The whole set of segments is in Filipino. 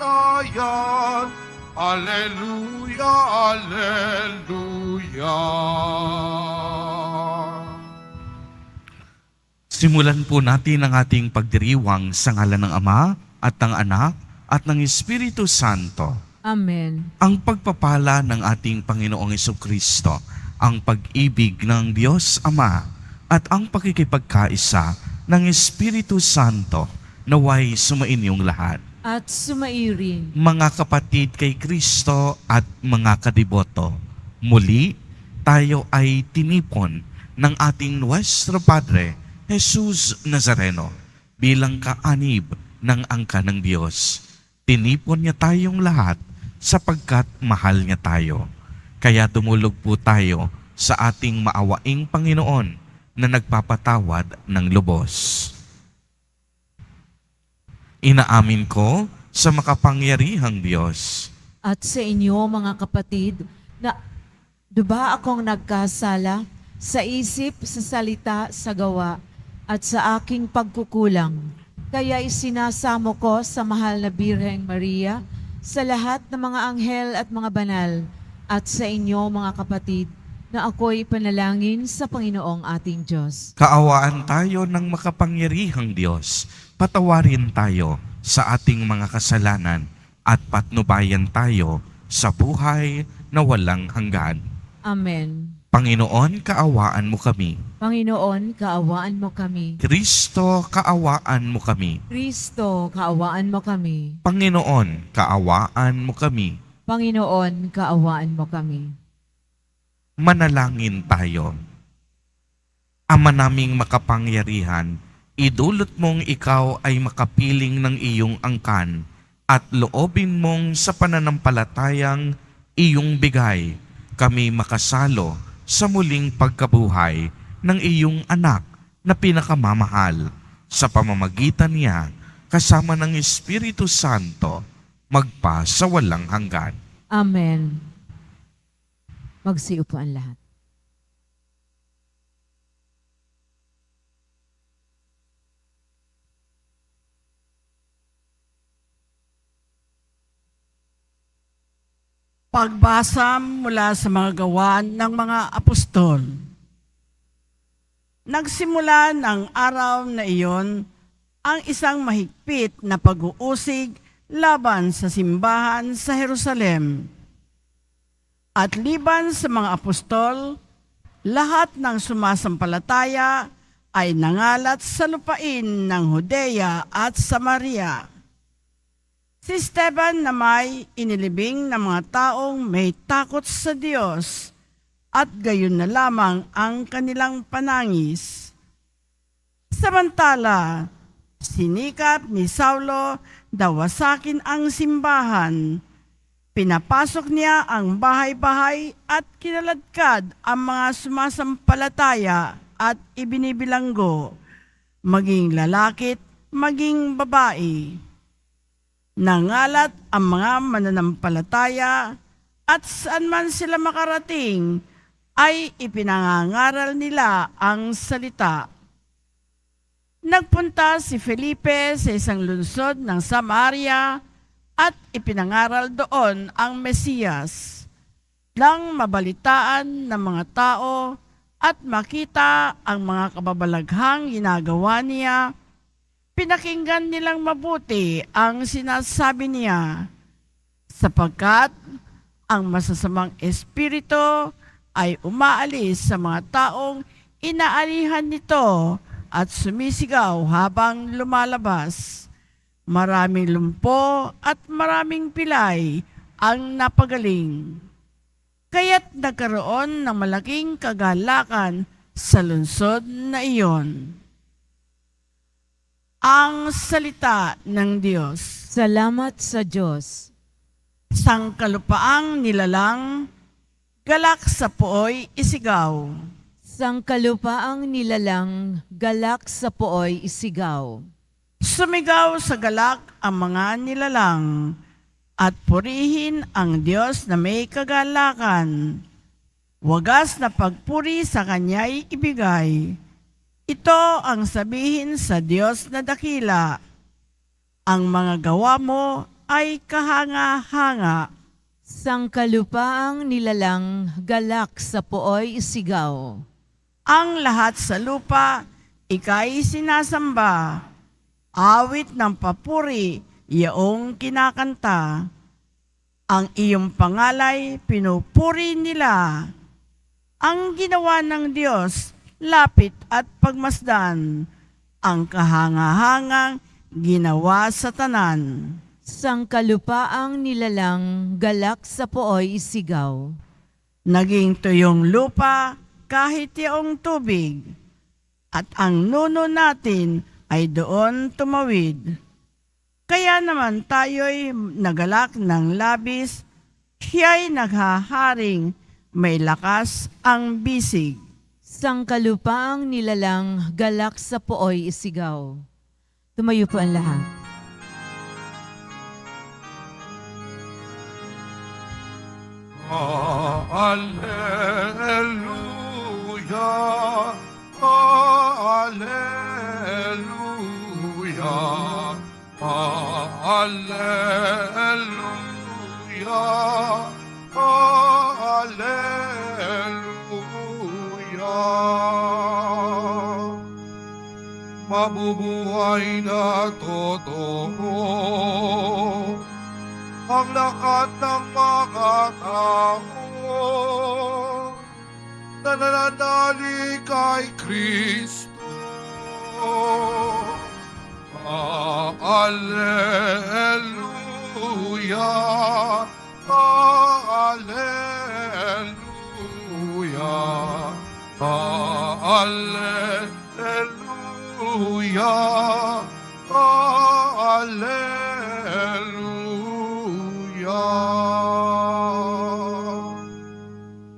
samantayan. Alleluia, Alleluia. Simulan po natin ang ating pagdiriwang sa ngalan ng Ama at ng Anak at ng Espiritu Santo. Amen. Ang pagpapala ng ating Panginoong Jesucristo, ang pag-ibig ng Diyos Ama at ang pakikipagkaisa ng Espiritu Santo naway sumainyong lahat. At sumairin. Mga kapatid kay Kristo at mga kadiboto, muli tayo ay tinipon ng ating Nuestro Padre, Jesus Nazareno, bilang kaanib ng angka ng Diyos. Tinipon niya tayong lahat sapagkat mahal niya tayo. Kaya tumulog po tayo sa ating maawaing Panginoon na nagpapatawad ng lubos. Inaamin ko sa makapangyarihang Diyos At sa inyo mga kapatid, na diba akong nagkasala sa isip, sa salita, sa gawa, at sa aking pagkukulang. Kaya isinasamo ko sa mahal na Birheng Maria, sa lahat ng mga anghel at mga banal, at sa inyo mga kapatid, na ako'y panalangin sa Panginoong ating Diyos. Kaawaan tayo ng makapangyarihang Diyos. Patawarin tayo sa ating mga kasalanan at patnubayan tayo sa buhay na walang hanggan. Amen. Panginoon, kaawaan mo kami. Panginoon, kaawaan mo kami. Kristo, kaawaan mo kami. Kristo, kaawaan mo kami. Panginoon, kaawaan mo kami. Panginoon, kaawaan mo kami. Manalangin tayo. Ama naming makapangyarihan, idulot mong ikaw ay makapiling ng iyong angkan at loobin mong sa pananampalatayang iyong bigay kami makasalo sa muling pagkabuhay ng iyong anak na pinakamamahal. Sa pamamagitan niya, kasama ng Espiritu Santo, magpa sa walang hanggan. Amen. Magsiupo ang lahat. Pagbasa mula sa mga gawa ng mga apostol. Nagsimula ng araw na iyon ang isang mahigpit na pag-uusig laban sa simbahan sa Jerusalem. At liban sa mga apostol, lahat ng sumasampalataya ay nangalat sa lupain ng Judea at Samaria. Si Esteban na may inilibing ng mga taong may takot sa Diyos at gayon na lamang ang kanilang panangis. Samantala, sinikap ni Saulo dawasakin ang simbahan. Pinapasok niya ang bahay-bahay at kinaladkad ang mga sumasampalataya at ibinibilanggo, maging lalakit, maging babae. Nangalat ang mga mananampalataya at saan man sila makarating ay ipinangangaral nila ang salita. Nagpunta si Felipe sa isang lungsod ng Samaria at ipinangaral doon ang Mesiyas. Nang mabalitaan ng mga tao at makita ang mga kababalaghang ginagawa niya, pinakinggan nilang mabuti ang sinasabi niya, sapagkat ang masasamang espiritu ay umaalis sa mga taong inaalihan nito at sumisigaw habang lumalabas. Maraming lumpo at maraming pilay ang napagaling. Kaya't nagkaroon ng malaking kagalakan sa lungsod na iyon. Ang salita ng Diyos. Salamat sa Diyos. Sangkalupaang nilalang, galak sa puoy isigaw. Sangkalupaang nilalang, galak sa puoy isigaw. Sumigaw sa galak ang mga nilalang, at purihin ang Diyos na may kagalakan. Wagas na pagpuri sa Kanya'y ibigay. Ito ang sabihin sa Diyos na dakila. Ang mga gawa mo ay kahanga-hanga. Sangkalupaang nilalang galak sa pooy isigaw. Ang lahat sa lupa, ika'y sinasamba. Awit ng papuri, yaong kinakanta. Ang iyong pangalay, pinupuri nila. Ang ginawa ng Diyos, lapit at pagmasdan. Ang kahangahangang ginawa sa tanan. Sangkalupaang nilalang galak sa pooy isigaw. Naging tuyong lupa kahit yaong tubig. At ang nuno natin ay doon tumawid. Kaya naman tayo'y nagalak ng labis, siya'y naghaharing, may lakas ang bisig. Sangkalupaang nilalang galak sa pooy isigaw. Tumayo po ang lahat. Alleluia, Alleluia, Alleluia, Alleluia. Mabubuhay na totoo ang lahat ng mga tao na nananalig kay Kristo. Alleluia, Alleluia, Alleluia, Alleluia.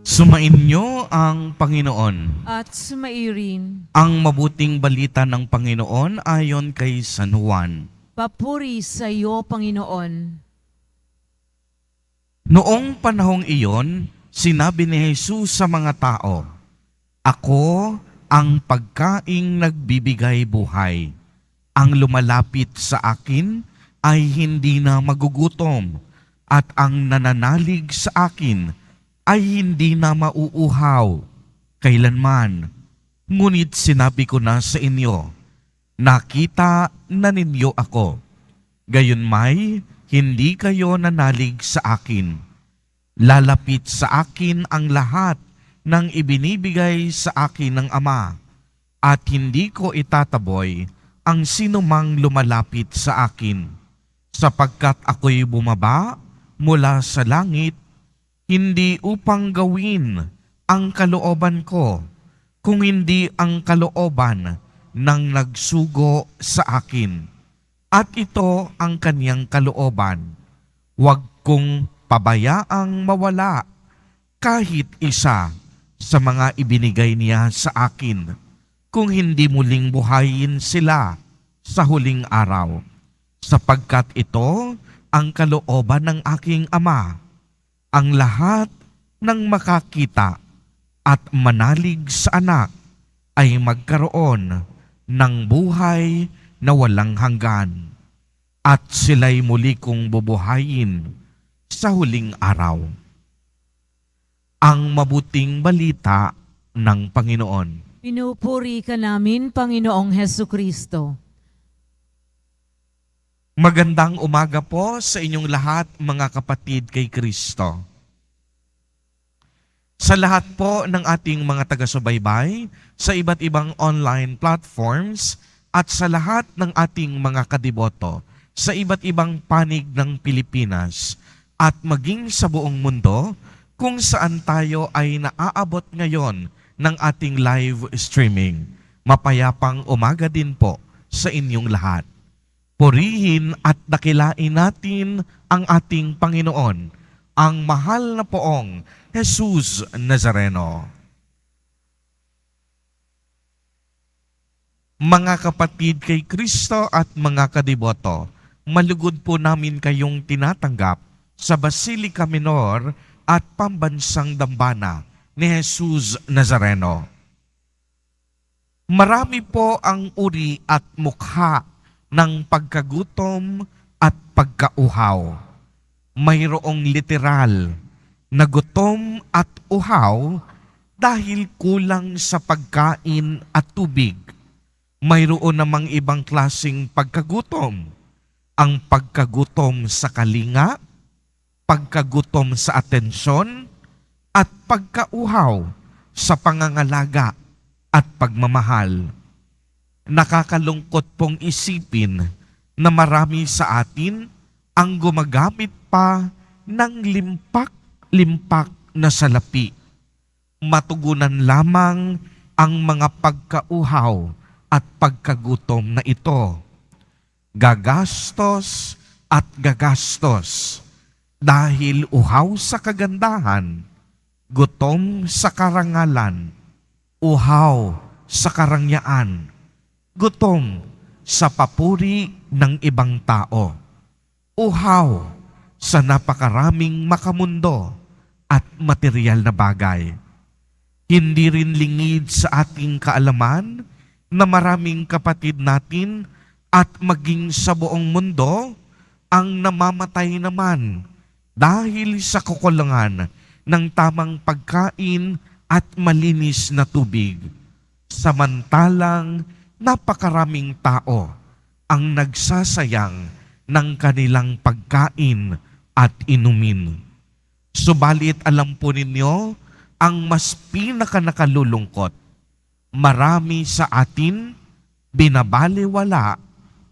Sumainyo ang Panginoon. At sumairin, Ang mabuting balita ng Panginoon ayon kay San Juan. papuri sa iyo, Panginoon. Noong panahong iyon, sinabi ni Jesus sa mga tao, "Ako ang pagkaing nagbibigay buhay. Ang lumalapit sa akin ay hindi na magugutom, at ang nananalig sa akin ay hindi na mauuhaw kailanman. Ngunit sinabi ko na sa inyo, nakita na ninyo ako. Gayunmay, hindi kayo nanalig sa akin. Lalapit sa akin ang lahat ng ibinibigay sa akin ng Ama, at hindi ko itataboy ang sinumang lumalapit sa akin, sapagkat ako'y bumaba mula sa langit, hindi upang gawin ang kalooban ko, kung hindi ang kalooban ng nagsugo sa akin. At ito ang kaniyang kalooban, huwag kong pabayaang mawala kahit isa sa mga ibinigay niya sa akin, kung hindi muling buhayin sila sa huling araw, sapagkat ito ang kalooban ng aking Ama, ang lahat ng makakita at manalig sa anak ay magkaroon ng buhay na walang hanggan, at sila'y muli kong bubuhayin sa huling araw." Ang mabuting balita ng Panginoon. Pinupuri ka namin, Panginoong Hesukristo. Magandang umaga po sa inyong lahat, mga kapatid kay Kristo. Sa lahat po ng ating mga taga-subaybay, sa iba't ibang online platforms, at sa lahat ng ating mga kadiboto, sa iba't ibang panig ng Pilipinas, at maging sa buong mundo, kung saan tayo ay naaabot ngayon ng ating live streaming. Mapayapang umaga din po sa inyong lahat. Purihin at dakilain natin ang ating Panginoon, ang mahal na poong Jesus Nazareno. Mga kapatid kay Kristo at mga kadiboto, malugod po namin kayong tinatanggap sa Basilica Minor at Pambansang Dambana ni Jesus Nazareno. Marami po ang uri at mukha ng pagkagutom at pagkauhaw. Mayroong literal na gutom at uhaw dahil kulang sa pagkain at tubig. Mayroon namang ibang klaseng pagkagutom. Ang pagkagutom sa kalinga, pagkagutom sa atensyon, at pagkauhaw sa pangangalaga at pagmamahal. Nakakalungkot pong isipin na marami sa atin ang gumagamit pa ng limpak-limpak na salapi. Matugunan lamang ang mga pagkauhaw at pagkagutom na ito. Gagastos at gagastos dahil uhaw sa kagandahan, gutom sa karangalan, uhaw sa karangyaan, gutom sa papuri ng ibang tao, uhaw sa napakaraming makamundo at material na bagay. Hindi rin lingid sa ating kaalaman na maraming kapatid natin at maging sa buong mundo ang namamatay naman dahil sa kakulangan ng tamang pagkain at malinis na tubig. Samantalang napakaraming tao ang nagsasayang ng kanilang pagkain at inumin. Subalit alam po ninyo, ang mas pinakanakalulungkot, marami sa atin binabaliwala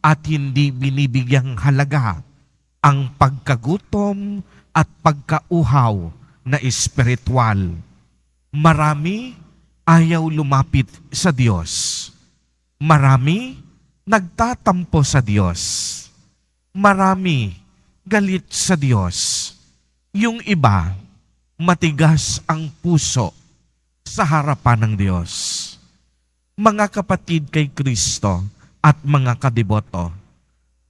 at hindi binibigyang halaga ang pagkagutom at pagkauhaw na espiritual. Marami ayaw lumapit sa Diyos. Marami nagtatampo sa Diyos. Marami galit sa Diyos. Yung iba, matigas ang puso sa harapan ng Diyos. Mga kapatid kay Kristo at mga kadiboto,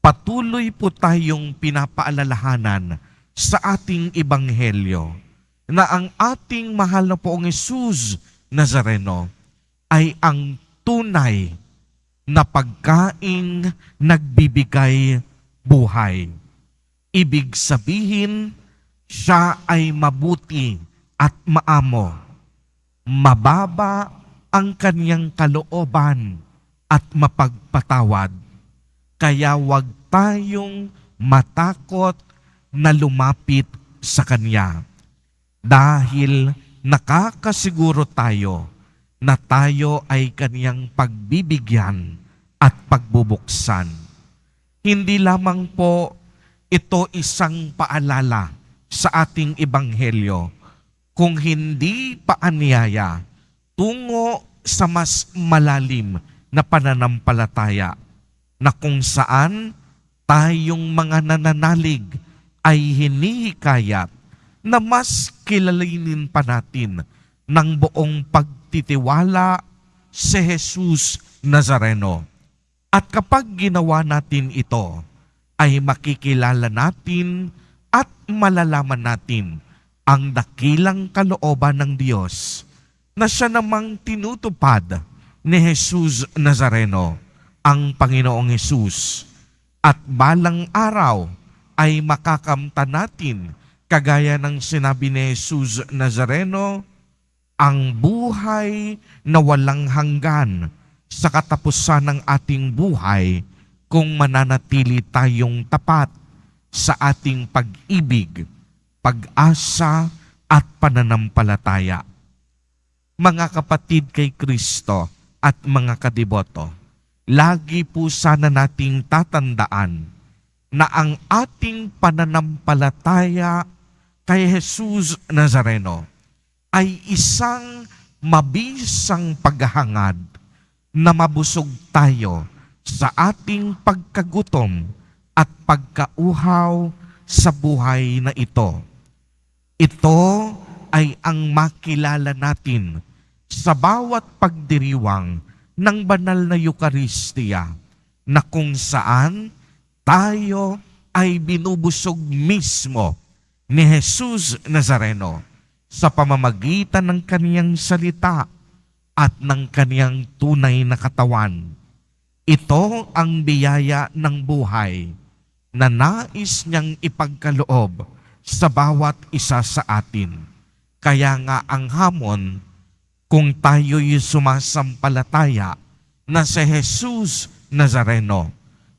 patuloy po tayong pinapaalalahanan sa ating ebanghelyo na ang ating mahal na poong Jesus Nazareno ay ang tunay na pagkaing nagbibigay buhay. Ibig sabihin, siya ay mabuti at maamo. Mababa ang kanyang kalooban at mapagpatawad. Kaya huwag tayong matakot na lumapit sa Kanya. Dahil nakakasiguro tayo na tayo ay Kanyang pagbibigyan at pagbubuksan. Hindi lamang po ito isang paalala sa ating ebanghelyo, kung hindi paanyaya tungo sa mas malalim na pananampalataya na kung saan tayong mga nananalig ay hinihikayat na mas kilalinin pa natin ng buong pagtitiwala si Jesus Nazareno. At kapag ginawa natin ito, ay makikilala natin at malalaman natin ang dakilang kalooban ng Diyos na siya namang tinutupad ni Jesus Nazareno, ang Panginoong Jesus. At balang araw ay makakamtan natin, kagaya ng sinabi ni Jesus Nazareno, ang buhay na walang hanggan sa katapusan ng ating buhay kung mananatili tayong tapat sa ating pag-ibig, pag-asa at pananampalataya. Mga kapatid kay Kristo at mga kadiboto, lagi po sana nating tatandaan na ang ating pananampalataya kay Jesus Nazareno ay isang mabisang paghahangad na mabusog tayo sa ating pagkagutom at pagkauhaw sa buhay na ito. Ito ay ang makilala natin sa bawat pagdiriwang ng banal na Eucharistia, na kung saan tayo ay binubusog mismo ni Jesus Nazareno sa pamamagitan ng kaniyang salita at ng kaniyang tunay na katawan. Ito ang biyaya ng buhay. na nais niyang ipagkaloob sa bawat isa sa atin. Kaya nga ang hamon, kung tayo'y sumasampalataya na si Jesus Nazareno,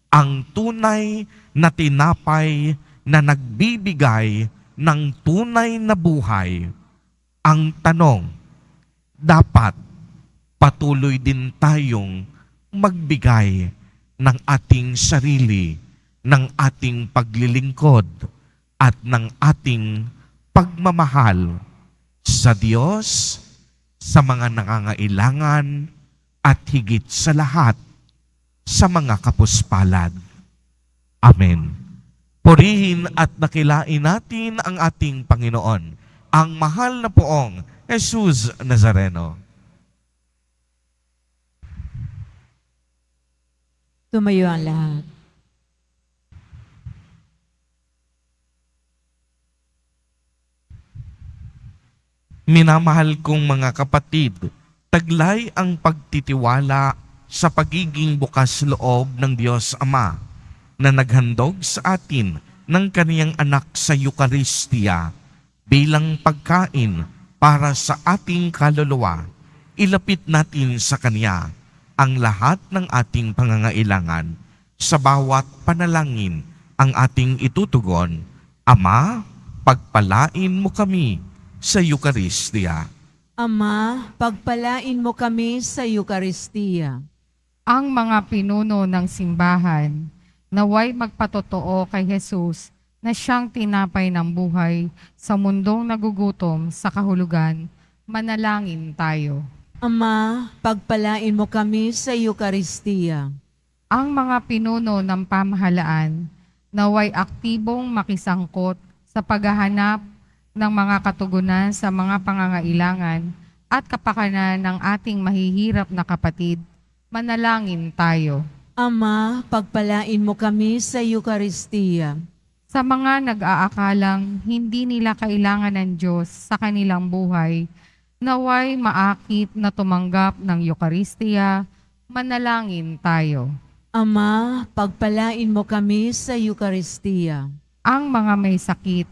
ang tunay na tinapay na nagbibigay ng tunay na buhay. Ang tanong, dapat patuloy din tayong magbigay ng ating sarili, ng ating paglilingkod, at ng ating pagmamahal sa Diyos, sa mga nangangailangan, at higit sa lahat, sa mga kapuspalad. Amen. Purihin at dakilain natin ang ating Panginoon, ang mahal na poong Jesus Nazareno. Tumayo ang lahat. Minamahal kong mga kapatid, taglay ang pagtitiwala sa pagiging bukas loob ng Diyos Ama na naghandog sa atin ng kaniyang anak sa Eucharistia bilang pagkain para sa ating kaluluwa. Ilapit natin sa Kanya ang lahat ng ating pangangailangan. Sa bawat panalangin ang ating itutugon, Ama, pagpalain mo kami sa Eucharistia. Ama, pagpalain mo kami sa Eucharistia. Ang mga pinuno ng simbahan, naway magpatotoo kay Jesus na siyang tinapay ng buhay sa mundong nagugutom sa kahulugan, manalangin tayo. Ama, pagpalain mo kami sa Eucharistia. Ang mga pinuno ng pamahalaan, naway aktibong makisangkot sa paghahanap ng mga katugunan sa mga pangangailangan at kapakanan ng ating mahihirap na kapatid, manalangin tayo. Ama, pagpalain mo kami sa Eucharistia. Sa mga nag-aakalang hindi nila kailangan ng Diyos sa kanilang buhay, naway maakit na tumanggap ng Eucharistia, manalangin tayo. Ama, pagpalain mo kami sa Eucharistia. Ang mga may sakit,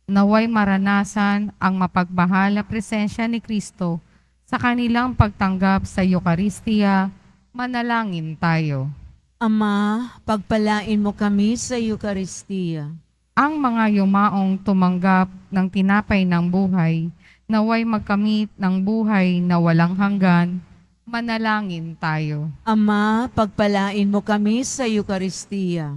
naway maranasan ang mapagmahal na presensya ni Kristo sa kanilang pagtanggap sa Eucharistia, manalangin tayo. Ama, pagpalain mo kami sa Eucharistia. Ang mga yumaong tumanggap ng tinapay ng buhay, naway magkamit ng buhay na walang hanggan, manalangin tayo. Ama, pagpalain mo kami sa Eucharistia.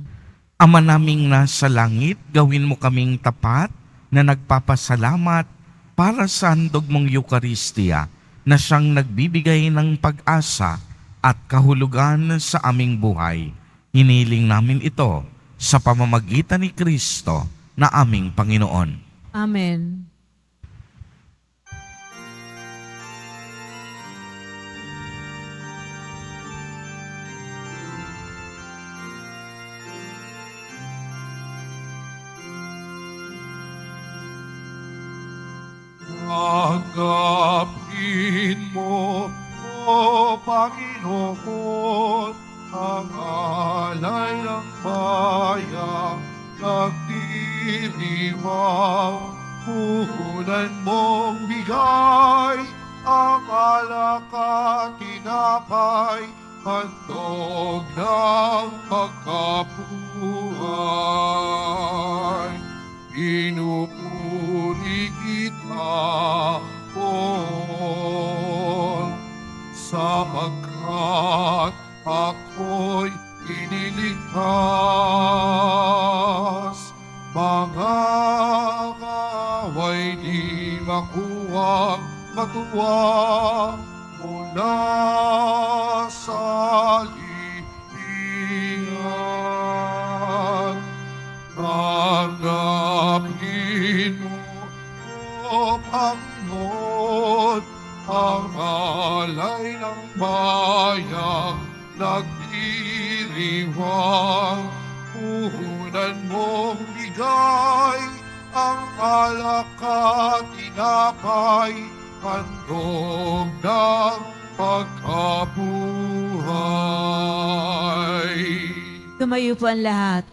Ama naming nasa langit, gawin mo kaming tapat na nagpapasalamat para sa handog mong Eucharistia na siyang nagbibigay ng pag-asa at kahulugan sa aming buhay. Hiniling namin ito sa pamamagitan ni Kristo na aming Panginoon. Amen. Tanggapin mo, O Panginoon, ang alay ng bayang nagdiriwang. Puhunan mong bigay ang alak at tinapay, handog ng pagkabuhay. Pinupuri kita, Poon, sapagkat ako'y iniligtas. Mga kaway di makuwang matuwa mula sa libingan. Tanggapin mo, O Panginoon, ang alay ng bayang nagdiriwang. Puhunan mong bigay ang alak at tinapay, handog ng pagkabuhay. Tumayo po ang lahat.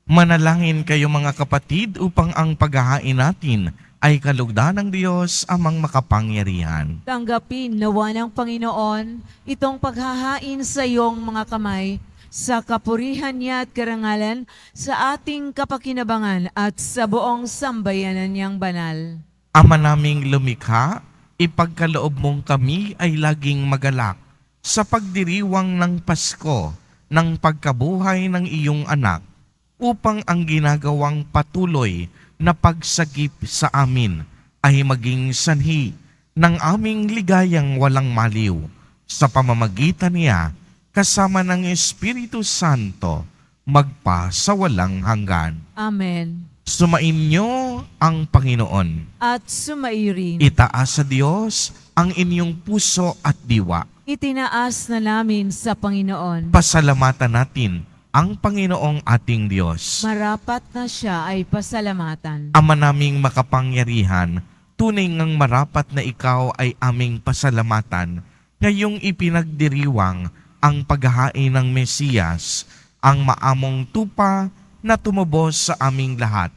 Manalangin kayo mga kapatid upang ang paghahain natin ay kalugdan ng Diyos amang makapangyarihan. Tanggapin nawa ng Panginoon itong paghahain sa iyong mga kamay sa kapurihan niya at karangalan sa ating kapakinabangan at sa buong sambayanan niyang banal. Ama naming lumikha, ipagkaloob mong kami ay laging magalak sa pagdiriwang ng Pasko ng pagkabuhay ng iyong anak upang ang ginagawang patuloy na pagsagip sa amin ay maging sanhi ng aming ligayang walang maliw sa pamamagitan niya kasama ng Espiritu Santo magpa sa walang hanggan. Amen. Sumainyo ang Panginoon. At sumairin. Itaas sa Diyos ang inyong puso at diwa. Itinaas na namin sa Panginoon. Pasalamatan natin ang Panginoong ating Diyos. Marapat na siya ay pasalamatan. Ama naming makapangyarihan, tunay ngang marapat na ikaw ay aming pasalamatan ngayong ipinagdiriwang ang paghahain ng Mesiyas, ang maamong tupa na tumubos sa aming lahat.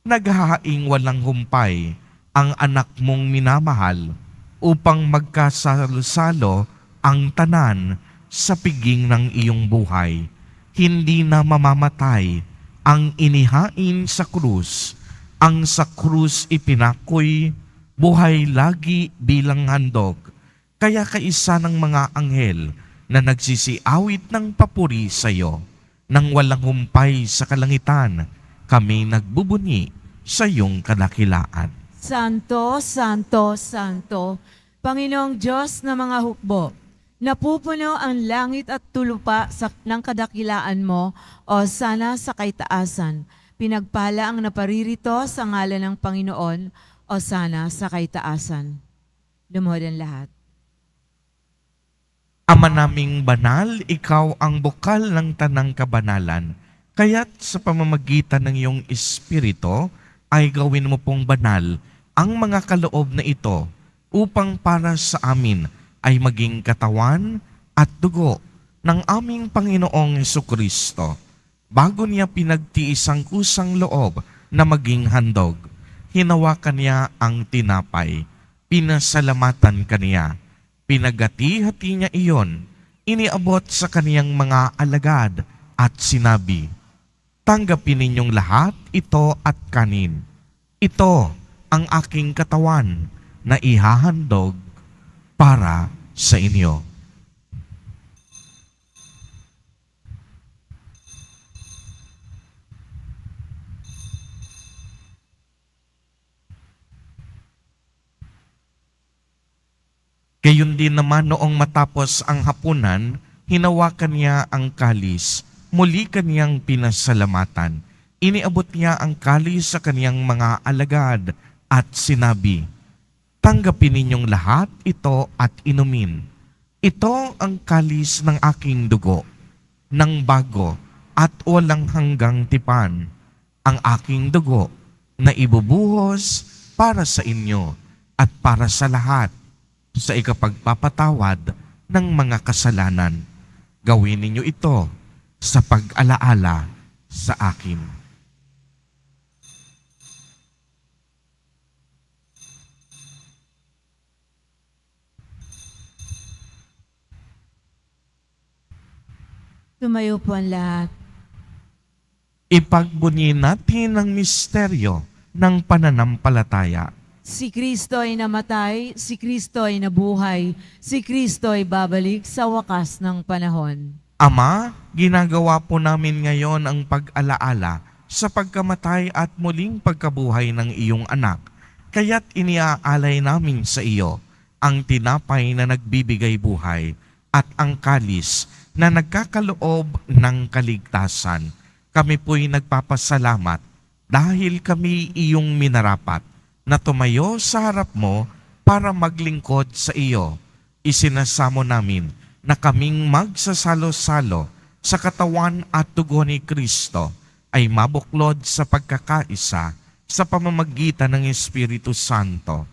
Naghahaing walang humpay ang anak mong minamahal upang magkasalo-salo ang tanan sa piging ng iyong buhay. Hindi na mamamatay ang inihain sa krus. Ang sa krus ipinakoy, buhay lagi bilang handog. Kaya kaisa ng mga anghel na nagsisiawit ng papuri sa iyo, nang walang humpay sa kalangitan, kami nagbubuni sa iyong kadakilaan. Santo, Santo, Santo, Panginoong Diyos na mga hukbo, napupuno ang langit at tulupa ng kadakilaan mo o sana sa kaitaasan. Pinagpala ang naparirito sa ngalan ng Panginoon o sana sa kaitaasan. Lumuhod ang lahat. Ama naming banal, ikaw ang bukal ng tanang kabanalan. Kaya't sa pamamagitan ng iyong Espiritu ay gawin mo pong banal ang mga kaloob na ito upang para sa amin ay maging katawan at dugo ng aming Panginoong Hesukristo. Bago niya pinagtiis ang kusang loob na maging handog, hinawakan niya ang tinapay, pinasalamatan kaniya, pinagati-hati niya iyon, iniabot sa kaniyang mga alagad at sinabi, "Tanggapin ninyong lahat ito at kanin. Ito ang aking katawan na ihahandog para sa inyo." Gayon din naman noong matapos ang hapunan, hinawakan niya ang kalis, muli kaniyang pinasalamatan. Iniabot niya ang kalis sa kaniyang mga alagad at sinabi, "Tanggapin ninyong lahat ito at inumin. Ito ang kalis ng aking dugo, ng bago at walang hanggang tipan, ang aking dugo na ibubuhos para sa inyo at para sa lahat sa ikapagpapatawad ng mga kasalanan. Gawin ninyo ito sa pag-alaala sa akin." Tumayo po ang lahat. Ipagbunyi natin ang misteryo ng pananampalataya. Si Kristo ay namatay, si Kristo ay nabuhay, si Kristo ay babalik sa wakas ng panahon. Ama, ginagawa po namin ngayon ang pag-alaala sa pagkamatay at muling pagkabuhay ng iyong anak. Kaya't iniaalay namin sa iyo ang tinapay na nagbibigay buhay at ang kalis na nagkakaloob ng kaligtasan. Kami po'y nagpapasalamat dahil kami iyong minarapat na tumayo sa harap mo para maglingkod sa iyo. Isinasamo namin na kaming magsasalo-salo sa katawan at dugo ni Kristo ay mabuklod sa pagkakaisa sa pamamagitan ng Espiritu Santo.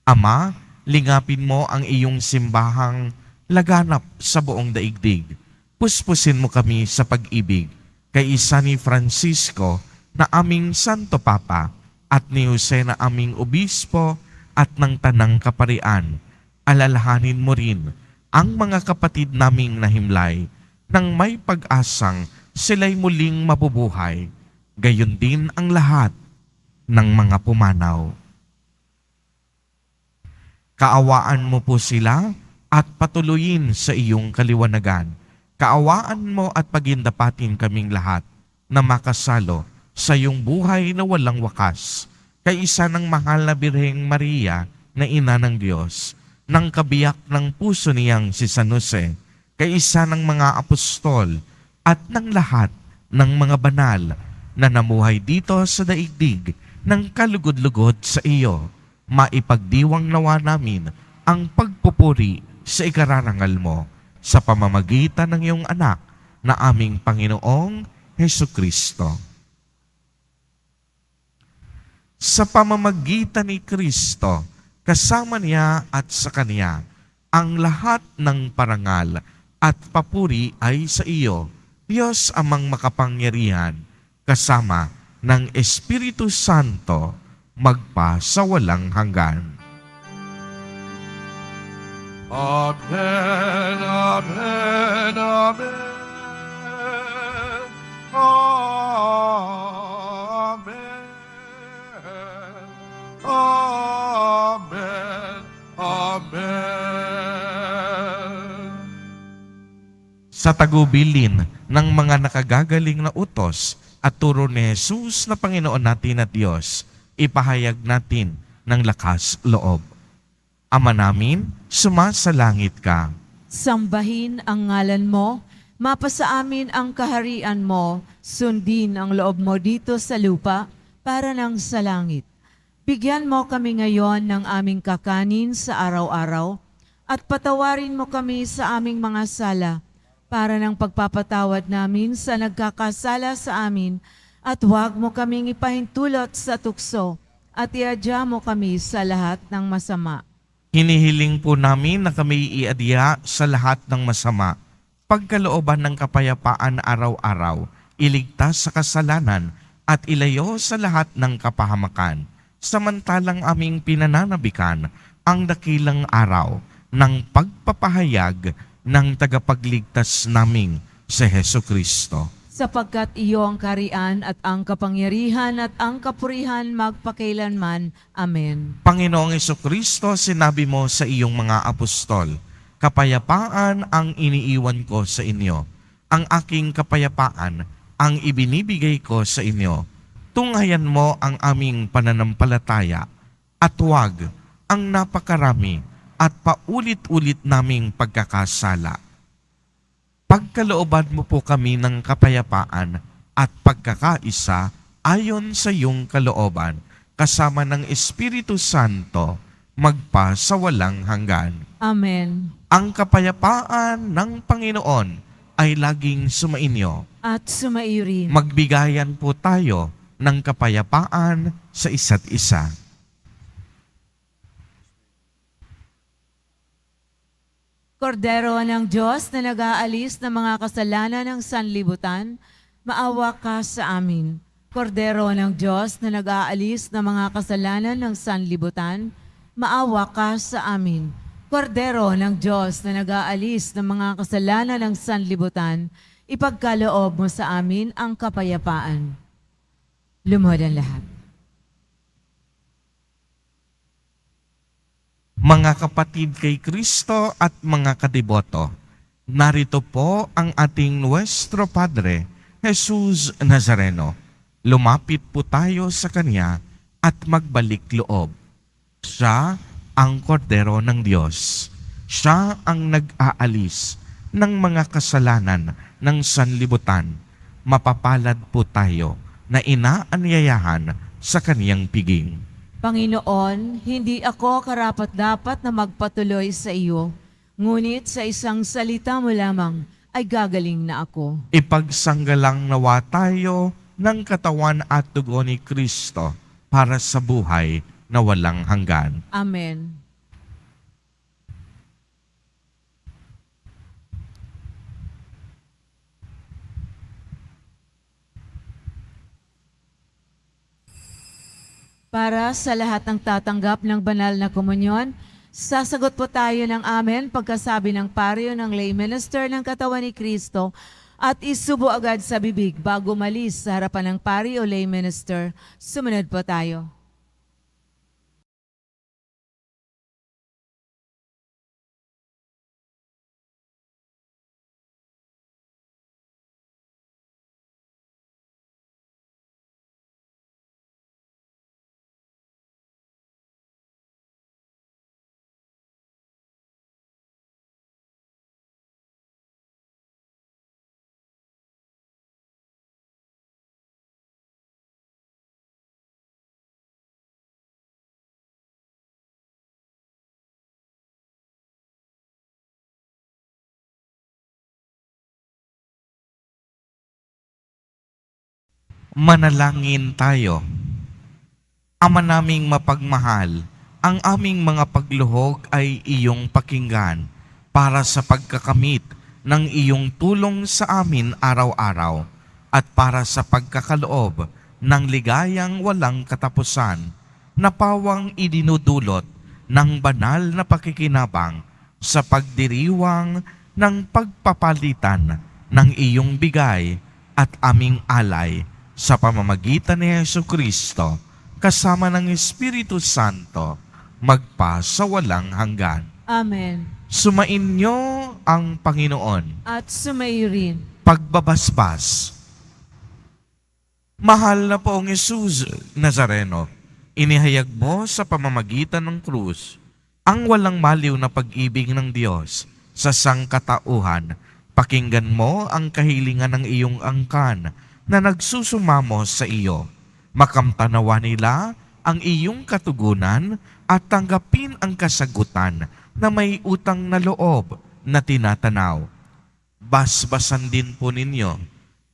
Ama, lingapin mo ang iyong simbahang laganap sa buong daigdig. Puspusin mo kami sa pag-ibig kay isa ni Francisco na aming Santo Papa at ni Jose na aming Obispo at ng Tanang Kaparian. Alalahanin mo rin ang mga kapatid naming nahimlay nang may pag-asang sila'y muling mabubuhay. Gayon din ang lahat ng mga pumanaw. Kaawaan mo po sila at patuloyin sa iyong kaliwanagan. Kaawaan mo at pagindapatin kaming lahat na makasalo sa iyong buhay na walang wakas. Kay isa ng mahal na Birheng Maria na ina ng Diyos, ng kabiyak ng puso niyang si San Jose, kay isa ng mga apostol at ng lahat ng mga banal na namuhay dito sa daigdig ng kalugod-lugod sa iyo, maipagdiwang nawa namin ang pagpupuri sa ikararangal mo sa pamamagitan ng iyong anak na aming Panginoong Hesukristo. Sa pamamagitan ni Kristo, kasama niya at sa Kanya, ang lahat ng parangal at papuri ay sa iyo, Diyos amang makapangyarihan, kasama ng Espiritu Santo, magpa sa walang hanggan. Amen, amen, amen. Amen. Amen. Amen. Sa tagubilin ng mga nakagagaling na utos at turo ni Jesus na Panginoon natin at Diyos, ipahayag natin ng lakas loob. Ama namin, sumasalangit ka. Sambahin ang ngalan mo, mapasa amin ang kaharian mo, sundin ang loob mo dito sa lupa para nang sa langit. Bigyan mo kami ngayon ng aming kakanin sa araw-araw at patawarin mo kami sa aming mga sala para ng pagpapatawad namin sa nagkakasala sa amin at huwag mo kaming ipahintulot sa tukso at iadya mo kami sa lahat ng masama. Hinihiling po namin na kami iadya sa lahat ng masama, pagkalooban ng kapayapaan araw-araw, iligtas sa kasalanan at ilayo sa lahat ng kapahamakan, samantalang aming pinananabikan ang dakilang araw ng pagpapahayag ng tagapagligtas naming si Hesukristo. Sapagkat iyo ang karian at ang kapangyarihan at ang kapurihan magpakailanman. Amen. Panginoong Hesukristo, sinabi mo sa iyong mga apostol, kapayapaan ang iniiwan ko sa inyo. Ang aking kapayapaan ang ibinibigay ko sa inyo. Tunghayan mo ang aming pananampalataya at huwag ang napakarami at paulit-ulit naming pagkakasala. Pagkalooban mo po kami ng kapayapaan at pagkakaisa ayon sa iyong kalooban, kasama ng Espiritu Santo, magpa sa walang hanggan. Amen. Ang kapayapaan ng Panginoon ay laging sumainyo. At sumaiyo rin. Magbigayan po tayo ng kapayapaan sa isa't isa. Kordero ng Diyos na nag-aalis ng mga kasalanan ng sanlibutan, maawa ka sa amin. Kordero ng Diyos na nag-aalis ng mga kasalanan ng sanlibutan, maawa ka sa amin. Kordero ng Diyos na nag-aalis ng mga kasalanan ng sanlibutan, ipagkaloob mo sa amin ang kapayapaan. Lumuhod ang lahat. Mga kapatid kay Kristo at mga kadiboto, narito po ang ating Nuestro Padre, Jesus Nazareno. Lumapit po tayo sa Kanya at magbalik loob. Siya ang kordero ng Diyos. Siya ang nag-aalis ng mga kasalanan ng sanlibutan. Mapapalad po tayo na inaanyayahan sa Kaniyang piging. Panginoon, hindi ako karapat-dapat na magpatuloy sa iyo, ngunit sa isang salita mo lamang ay gagaling na ako. Ipagsanggalang nawa tayo ng katawan at dugo ni Kristo para sa buhay na walang hanggan. Amen. Para sa lahat ng tatanggap ng banal na komunyon, sasagot po tayo ng amen pagkasabi ng paryo ng lay minister ng katawan ni Kristo at isubo agad sa bibig bago malis sa harapan ng paryo o lay minister. Sumunod po tayo. Manalangin tayo. Ama naming mapagmahal, ang aming mga pagluhog ay iyong pakinggan para sa pagkakamit ng iyong tulong sa amin araw-araw at para sa pagkakaloob ng ligayang walang katapusan na pawang idinudulot ng banal na pakikinabang sa pagdiriwang ng pagpapalitan ng iyong bigay at aming alay sa pamamagitan ni Jesucristo kasama ng Espiritu Santo magpa sa walang hanggan. Amen. Sumainyo ang Panginoon. At sumayo rin. Pagbabasbas. Mahal na poong Jesus Nazareno, inihayag mo sa pamamagitan ng krus ang walang maliw na pag-ibig ng Diyos sa sangkatauhan. Pakinggan mo ang kahilingan ng iyong angkan na nagsusumamo sa iyo. Makamtanawa nila ang iyong katugunan at tanggapin ang kasagutan na may utang na loob na tinatanaw. Basbasan din po ninyo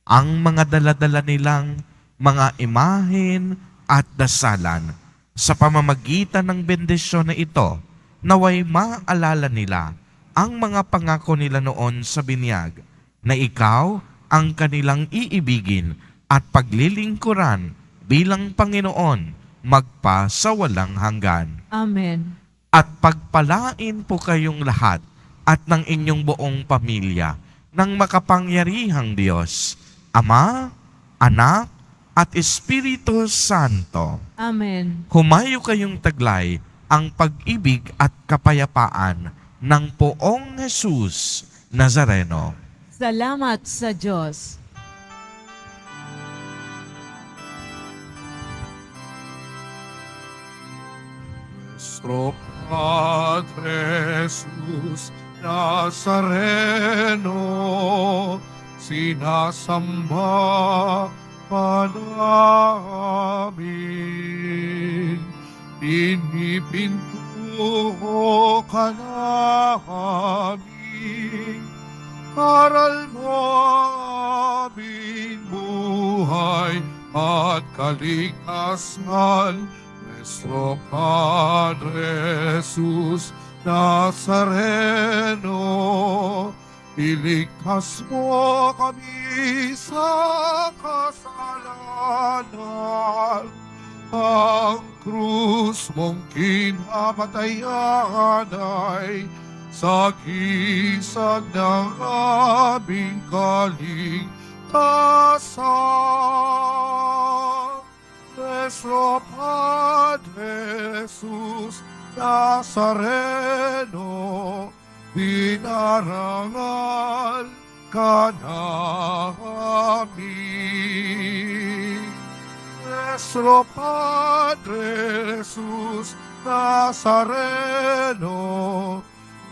ang mga daladala nilang mga imahen at dasalan. Sa pamamagitan ng bendisyon na ito, naway maalala nila ang mga pangako nila noon sa binyag na ikaw ang kanilang iibigin at paglilingkuran bilang Panginoon magpa sa walang hanggan. Amen. At pagpalain po kayong lahat at ng inyong buong pamilya ng makapangyarihang Diyos, Ama, Anak, at Espiritu Santo. Amen. Humayo kayong taglay ang pag-ibig at kapayapaan ng poong Jesus Nazareno. Salamat sa Diyos. Nuestro Padre Jesús Nazareno, sinasamba ka namin. Pinipintuho ka namin. Aral mo ang aming buhay at kaligtasan. Nuestro Padre Jesús Nazareno, iligtas mo kami sa kasalanan. Ang krus mong kinamatayan ay sagisag ng aming kaligtasan. Nuestro Padre Jesús Nazareno, dinarangal ka namin. Nuestro Padre Jesús Nazareno,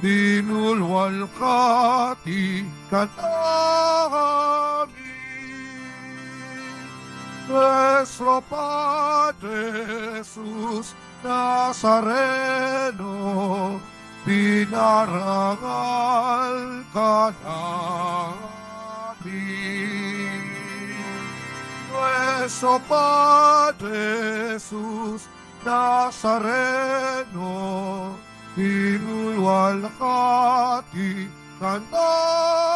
dinulwalhati ka namin. Nuestro Padre Jesús Nazareno, dinarangal ka namin. Nuestro Padre Jesús Nazareno, dinulwalhati ka namin.